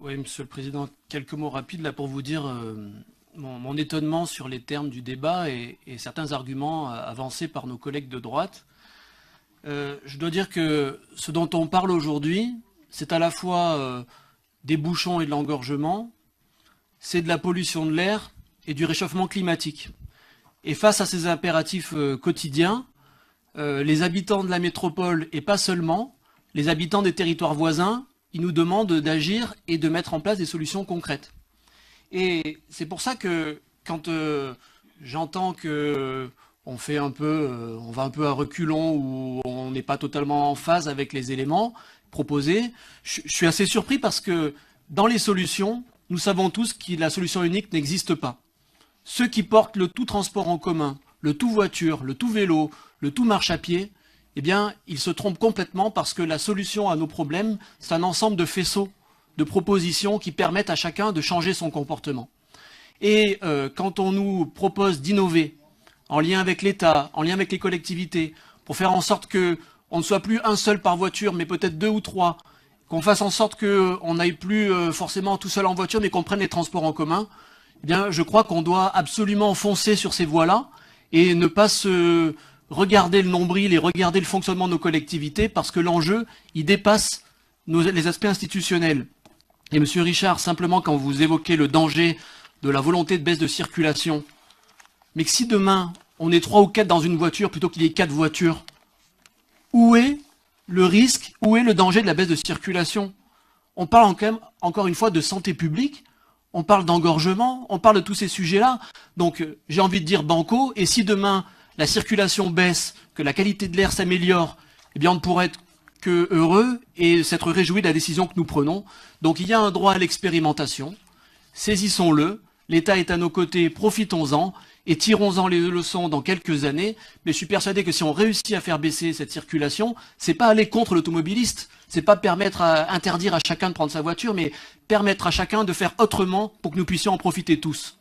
Oui, Monsieur le Président, quelques mots rapides là pour vous dire mon étonnement sur les termes du débat et certains arguments avancés par nos collègues de droite. Je dois dire que ce dont on parle aujourd'hui, c'est à la fois des bouchons et de l'engorgement, c'est de la pollution de l'air et du réchauffement climatique. Et face à ces impératifs quotidiens, les habitants de la métropole, et pas seulement, les habitants des territoires voisins, ils nous demandent d'agir et de mettre en place des solutions concrètes. Et c'est pour ça que quand j'entends que on va un peu à reculons ou on n'est pas totalement en phase avec les éléments proposés, je suis assez surpris parce que dans les solutions, nous savons tous que la solution unique n'existe pas. Ceux qui portent le tout transport en commun, le tout voiture, le tout vélo, le tout marche à pied, eh bien, ils se trompent complètement parce que la solution à nos problèmes, c'est un ensemble de faisceaux, de propositions qui permettent à chacun de changer son comportement. Et quand on nous propose d'innover, en lien avec l'État, en lien avec les collectivités, pour faire en sorte qu'on ne soit plus un seul par voiture, mais peut-être 2 ou 3, qu'on fasse en sorte qu'on n'aille plus forcément tout seul en voiture, mais qu'on prenne les transports en commun, eh bien, je crois qu'on doit absolument foncer sur ces voies-là et ne pas se regarder le nombril et regarder le fonctionnement de nos collectivités, parce que l'enjeu, il dépasse les aspects institutionnels. Et Monsieur Richard, simplement quand vous évoquez le danger de la volonté de baisse de circulation, mais que si demain, on est 3 ou 4 dans une voiture plutôt qu'il y ait 4 voitures, où est le risque, où est le danger de la baisse de circulation? On parle quand même, encore une fois, de santé publique, on parle d'engorgement, on parle de tous ces sujets-là. Donc j'ai envie de dire banco, et si demain la circulation baisse, que la qualité de l'air s'améliore, eh bien on ne pourrait être que heureux et s'être réjoui de la décision que nous prenons. Donc il y a un droit à l'expérimentation, saisissons-le, l'État est à nos côtés, profitons-en, et tirons-en les leçons dans quelques années. Mais je suis persuadé que si on réussit à faire baisser cette circulation, c'est pas aller contre l'automobiliste, c'est pas interdire à chacun de prendre sa voiture, mais permettre à chacun de faire autrement pour que nous puissions en profiter tous.